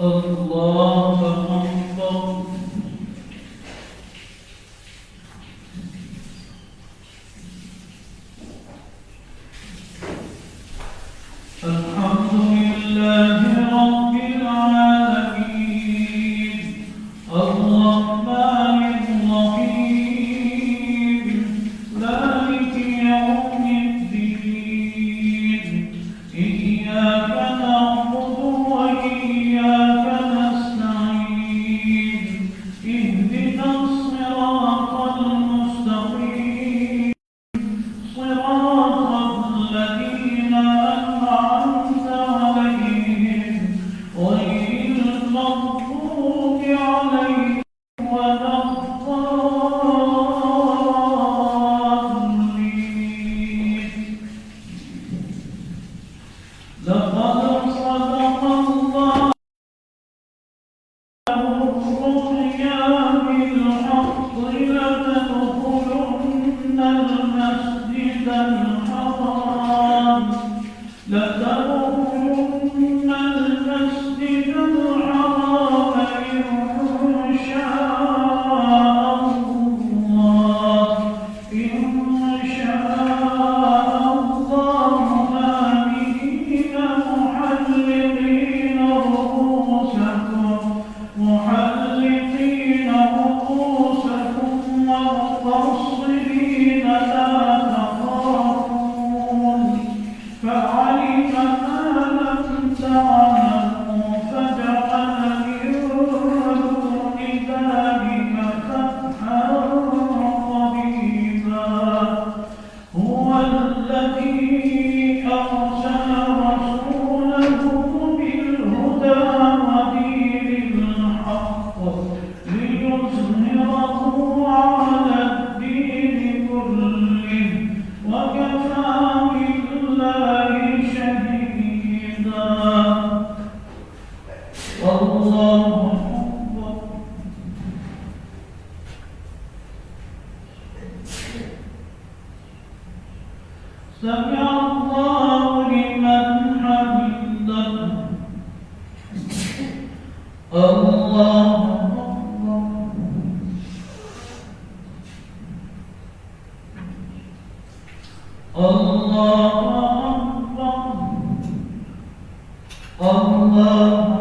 الله أكبر. الحمد لله رب العالمين الرحمن الرحيم مالك يوم الدين إياك نعبد وإياك نستعين لتدخلن المسجد الحرام لتدخلن المسجد الحرام إن شاء الله آمنين محلقين رؤوسكم ومقصرين لا تخافون فعلم ما لم تعلموا فجعل من دون ذلك فتحا قريبا هو الذي أرسل رسوله بالهدى ودين الحق ليظهره على الدين كله وكفى بالله شهيدا الله أكبر سمع الله لمن حمده الله أكبر الله أكبر الله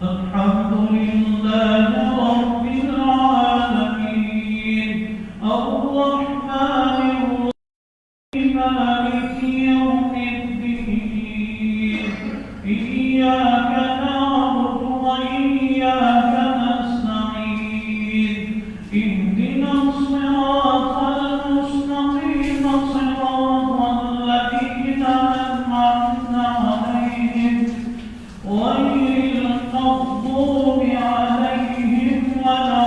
الحمد لله رب العالمين الرحمن الرحيم مالك يوم الدين إياك نعبد وإياك نستعين اهدنا الصراط المستقيم صراط الذين أنعمت عليهم غير المغضوب عليهم ولا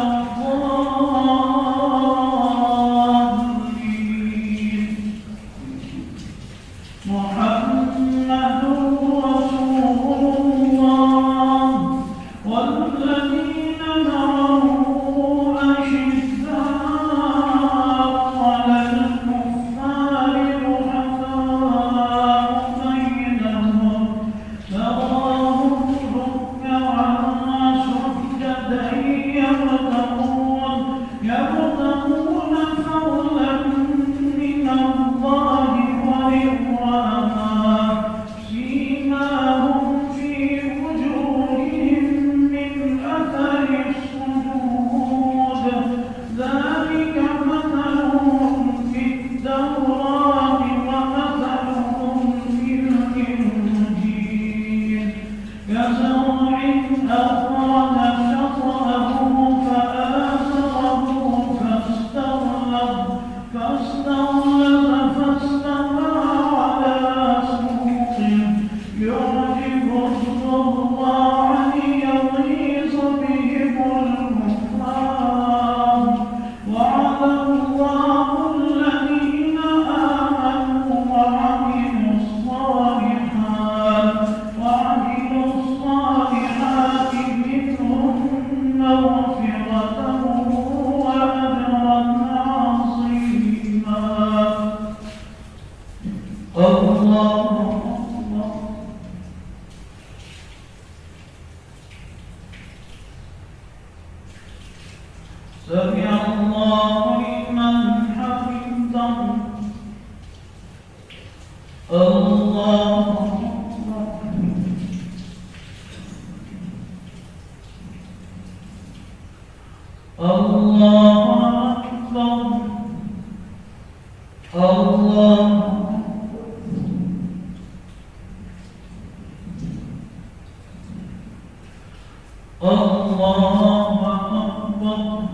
الضالين محمد رسول الله والذين معه أشداء على الكفار رحماء بينهم تراهم ركعا سجدا يبتغون فضلا من الله ورضوانا سيماهم في وجوههم من أثر السجود ذلك مثلهم في التوراة ومثلهم في الإنجيل كزرع أخرج شطأه فآزره فاستغلظ فاستوى على سوقه يعجب الضراع ليغيظ بهم الكفار وعد الله الذين آمنوا وعملوا الصالحات منهم مغفرة وأجرا عظيما الله أكبر سمع الله لمن حمده الله أكبر الله أكبر الله أكبر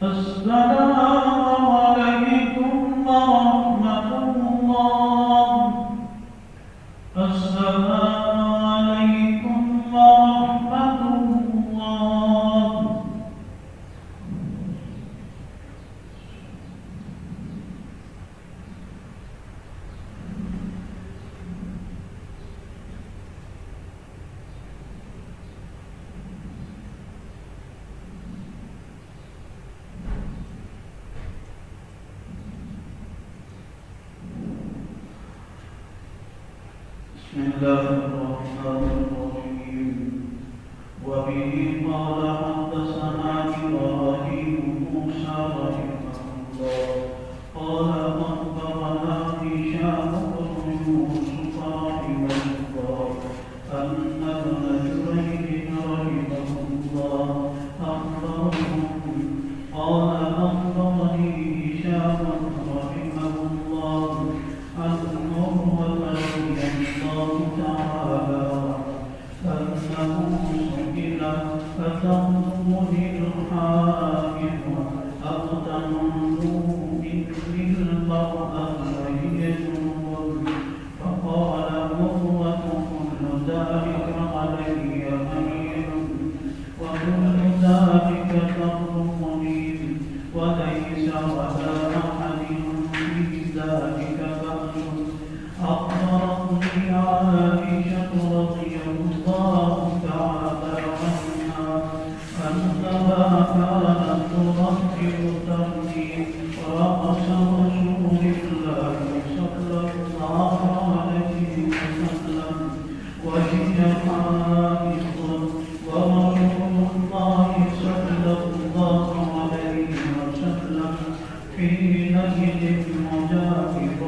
السلام عليكم ورحمة الله. السلام عليكم ورحمة الله. بسم الله الرحمن الرحيم. وبه قال حدثنا إبراهيم موسى رحمه الله قال أخبرنا هشام بن يوسف رحمه الله أن ابن جريج رحمه الله أخبرهم قال أخبرني هشام رحمه الله عن عروة رضي الله تعالى أنه سئل فتنظر الحائض أو تنظر مثل المرأة وهي جنب فقال عروة كل ذلك علي هين وكل ذلك تضرني وليس على أحد في ذلك بأس. أخبرتني عائشة رضي الله تعالى عنها أنها كانت ترتب ترتيب رأس رسول الله صلى الله عليه وسلم وهي حائض ورسول الله صلى الله عليه وسلم في نجد مجاهد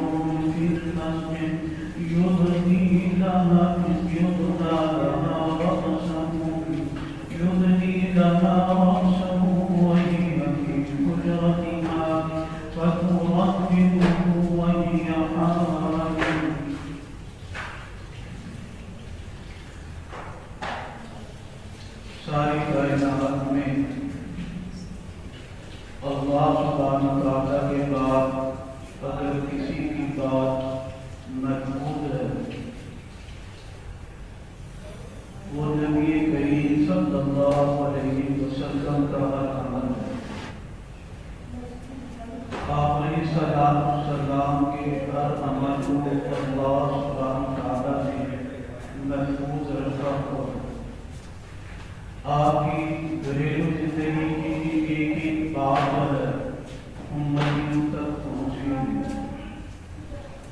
في المسجد يضني لها رأسه وهي في حجرتها فتردده وهي حائض. ساری کائنات میں اللہ سبحانہ وتعالی کے بعد اگر کسی کی بات محمود ہے وہ نبی کریم صلی اللہ علیہ وسلم کا ہر عمل ہے. آپ علیہ السلام کے ہر عمل کو اللہ سبحانہ وتعالی نے محفوظ رکھا ہوا. آپ کی گھریلو زندگی کی ایک ایک بات ہے امتیوں تک پہنچی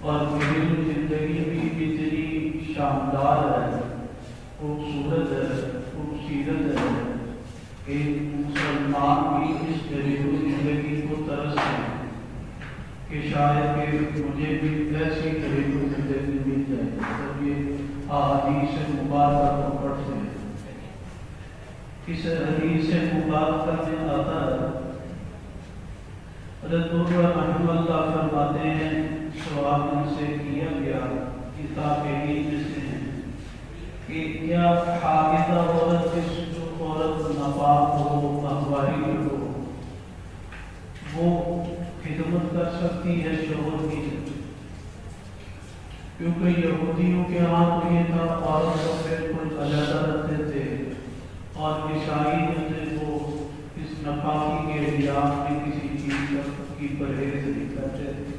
اور گھریلو زندگی بھی اتنی شاندار ہے خوبصورت ہے خوبصیرت ہے کہ مسلمان بھی اس گھریلو زندگی کو ترستے ہیں کہ شاید کہ مجھے بھی ایسی گھریلو زندگی مل جائے. جب یہ احادیث مبارکہ کو پڑھتے ہیں اس حدیث مبارکہ میں آتا ہے حضرت عمر رحمہ اللہ فرماتے ہیں سوال ان سے کیا گیا کتاب علم سے ہیں کہ کیا حامدہ عورت جو عورت ناپاک ہو اغواری ہو وہ خدمت کر سکتی ہے شوہر کی؟ کیونکہ یہودیوں کے ہاں تو یہ تھا عورت کو بالکل علیحدہ رکھتے تھے اور عیسائی جو تھے وہ اس ناپاکی کے احتیاط میں کسی چیز کی پرہیز نہیں کرتے تھے.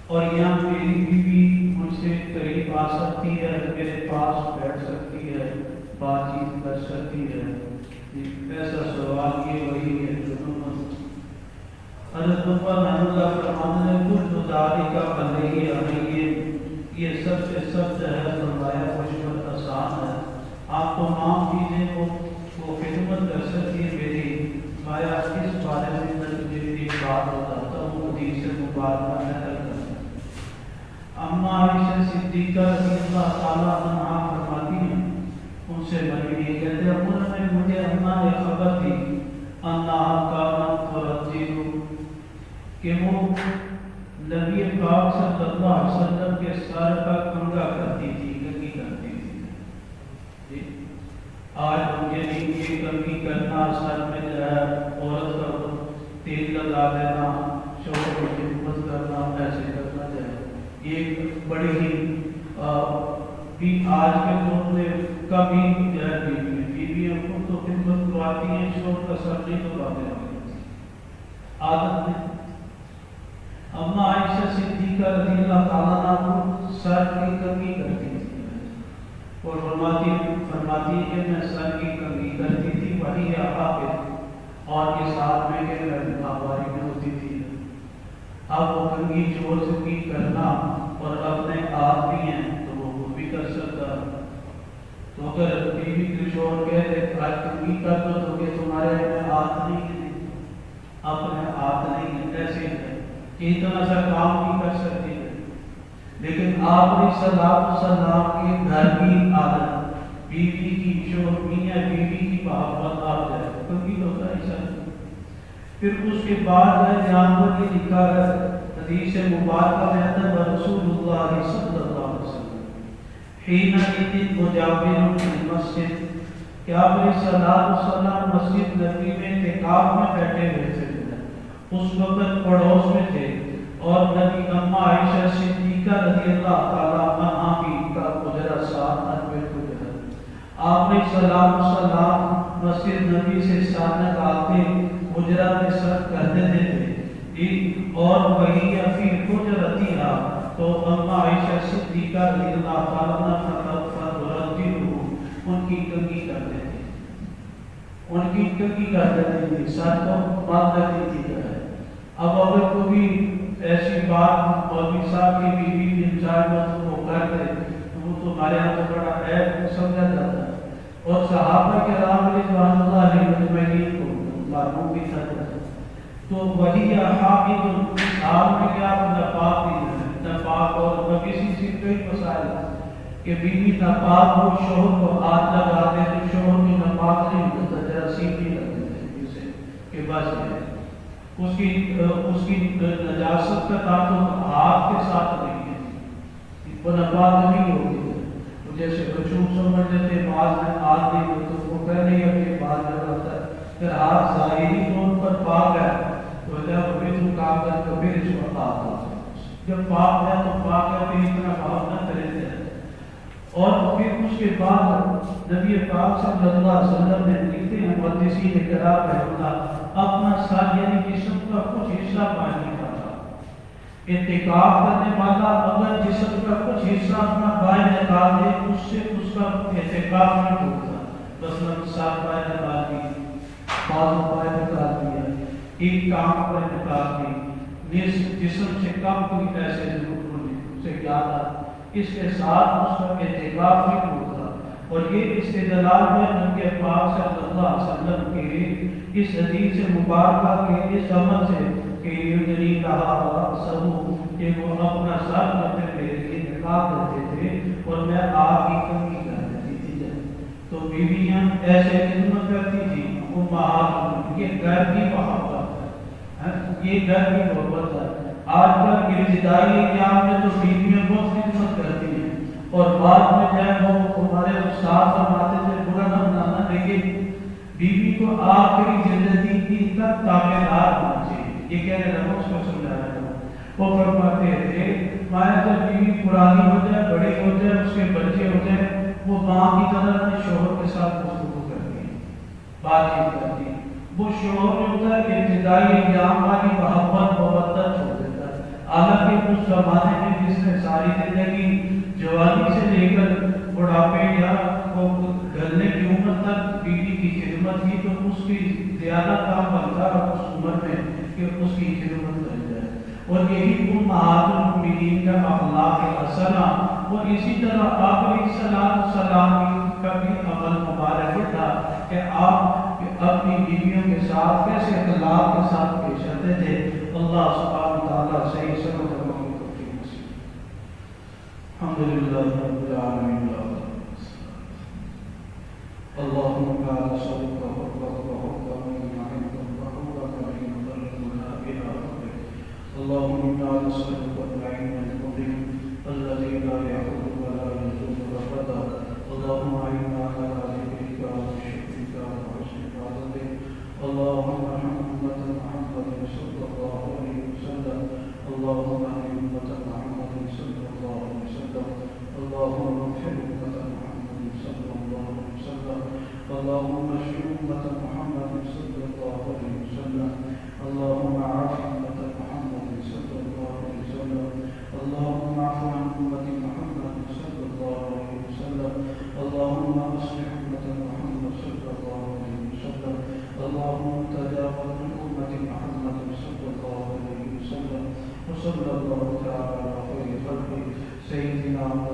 اور یہاں میری بیوی مجھ سے قریب آ سکتی ہے میرے پاس بیٹھ سکتی ہے بات چیت کر سکتی ہے. ایسا سوال یہ وہی ہے جو حضرت عمر رحمہ اللہ فرماتے ہیں کل گزاری کا علیہ یہ سب سے سب ہے فرمایا مجھ پر آسان ہے. آپ کو معاف کیجیے وہ خدمت کر سکتی ہے میری. آیا اس بارے میں مجھے ایک بات بتاتا ہوں حدیث مبارکہ نقل کرتا. اما عائشہ صدیقہ رضی اللہ تعالیٰ عنہا فرماتی ہیں ان سے بنی کہتے ہیں انہوں نے مجھے اما نے خبر دی انہا کانت ترتیب کہ وہ نبی پاک صلی اللہ علیہ وسلم کے سر کا کنگا کرتی تھی کنگھی کرتی تھی. آج مجھے نہیں یہ کنگھی کرنا سر میں جو ہے عورت کا لگا دینا، شوہر کی خدمت کرنا، ایسے کرنا چاہیے. یہ ایک بڑی ہی بھی آج کے دور میں کبھی بیویاں خود تو خدمت کرواتی ہیں، شوہر کا سر نہیں کرواتے ہیں عادت میں. اما عائشہ صدیقہ رضی اللہ تعالیٰ عنہ سر کی کنگھی کرتی تھی اور فرماتی ہے کہ میں سر کی کنگھی کرتی تھی، وہی حافظ، اور کے ساتھ میں کہ میں ماہواری میں ہوتی تھی. اب وہ کنگھی زور سے بھی کرنا اور اپنے آپ بھی ہیں تو وہ بھی کر سکتا. تو اگر بیوی کے شوہر کہتے آج کنگھی کر دو تو کہ تمہارے اپنے ہاتھ نہیں ہے، اپنے ہاتھ نہیں ہے، ایسے ہے کہ اتنا سا کام نہیں کر سکتی ہے. لیکن آپ نے سلام کے گھر کی عادت، بیوی کی شوہر میاں بیوی کی محبت آپ جائے کنگھی ہوتا ہے ایسا. پھر اس کے بعد ہے جہاں پر یہ لکھا ہے حدیث مبارکہ میں ہے رسول اللہ صلی اللہ علیہ وسلم حین اذن مجاور المسجد، کہ آپ علیہ السلام مسجد نبی میں اعتکاف میں بیٹھے ہوئے تھے، اس وقت پڑوس میں تھے اور نبی اما عائشہ صدیقہ رضی اللہ تعالیٰ عنہا بھی کا حجرہ ساتھ انویر حجرہ. آپ علیہ السلام مسجد نبی سے ساتھ آتے حجرہ میں سر کر دیتے تھے اور وہی فی حجرتها، تو اما عائشہ صدیقہ رضی اللہ تعالیٰ عنہ ان کی کنگھی کر دیتے، ان کی کنگھی کر دیتے تھے، سر کو باندھ دیتی تھی. اب اگر کوئی ایسی بات مولوی صاحب کی بیوی انجام وہ کر دے تو وہ تو ہمارے یہاں تو بڑا عیب سمجھا جاتا ہے، اور صحابہ کرام رضوان اللہ علیہ کو معلوم بھی تھا. تو وہی حامد حال میں کیا ناپاک اور کسی چیز کے مسائل کہ بیوی ناپاک ہو شوہر کو ہاتھ لگا دے تو شوہر بھی ناپاک نہیں ہوتا، جراثیم نہیں لگتے تھے اسے کہ بس اس کی نجاست کا تعلق ہاتھ کے ساتھ نہیں ہے، وہ ناپاک نہیں ہوتی. جیسے بچوں سمجھ لیتے بعض میں ہاتھ نہیں ہوتے وہ کہہ نہیں ہے کہ بعض میں ہوتا ہے پھر ہاتھ ظاہری طور پر پاک ہے تو جب ابھی تو کام کر کبھی اس کو پاک ہو، جب پاک ہے تو پاک ہے پھر اتنا بھاؤ نہ کرے. اور پھر اس کے بعد نبی پاک صلی اللہ علیہ وسلم نے لکھتے ہیں محدثین کرام رحمۃ اللہ اپنا سر یعنی جسم کا کچھ حصہ باہر نکالا. اعتکاف کرنے والا اگر جسم کا کچھ حصہ اپنا باہر نکال دے اس سے اس کا اعتکاف نہیں ہوتا. مثلاً سر باہر نکال دی، بازو باہر نکال دیا، ایک کام پر نکال دی، نصف جسم سے کم کوئی ایسے ضرور سے زیادہ، اس کے ساتھ اس کا اعتکاف نہیں ہوتا. اور یہ استدلال ہے نبی پاک صلی اللہ علیہ وسلم کے اس حدیث مبارکہ کے اس عمل سے کہ یدری کہا سبو کہ وہ اپنا سر اپنے میرے لیے نکال دیتے تھے اور میں آپ کی کنگھی کر دیتی تھی. تو بیویاں ایسے خدمت کرتی تھی، امہات یہ گھر کی محبت ہے، یہ گھر کی محبت ہے. آج کل ابتدائی ایام میں تو بیویاں بہت خدمت کرتی ہیں اور بعد میں جائے وہ ہمارے استاد فرماتے تھے برا نہ بنانا، لیکن بیوی کو آخری زندگی کی تک تابعدار ہونا چاہیے. یہ کہہ رہے ہیں اس کو سمجھا رہے ہیں. وہ فرماتے تھے مایا جب بیوی پرانی ہو جائے، بڑی ہو جائے، اس کے بچے ہو جائے، وہ ماں کی طرح اپنے شوہر کے ساتھ گفتگو کرتی ہے، بات چیت کرتی ہے. وہ شوہر جو ہوتا ہے ابتدائی ایام والی محبت مودت چھوڑ دیتا ہے. حالانکہ اس زمانے میں جس نے ساری زندگی جوانی سے لے کر بڑھاپے یا ڈھلنے کی عمر تک بیوی کی خدمت کی تو اس کی زیادہ کام بنتا ہے اس عمر میں کہ اس کی خدمت کر جائے. اور یہی امہات المؤمنین کا اخلاق حسنہ اور اسی طرح آپ علیہ السلام کا بھی عمل مبارک تھا کہ آپ اپنی بیویوں کے ساتھ کیسے اخلاق کے ساتھ پیش آتے تھے. اللہ سبحانہ وتعالی صحیح سمجھ رکھنے کی توفیق نصیب. الحمدللہ رب العالمین. اللهم انا نسألك حبك وحب من يحبك وحبك من يضلنا بها ربك. اللهم انا نسألك العلم العظيم الذي لا يحول ولا يزول ابدا. اللهم اعنا على ذكرك وشكرك وحسن عبادتك. اللهم ارحم امة محمد صلى وصلی اللہ تعالی علی خیر خلقہ سیدنا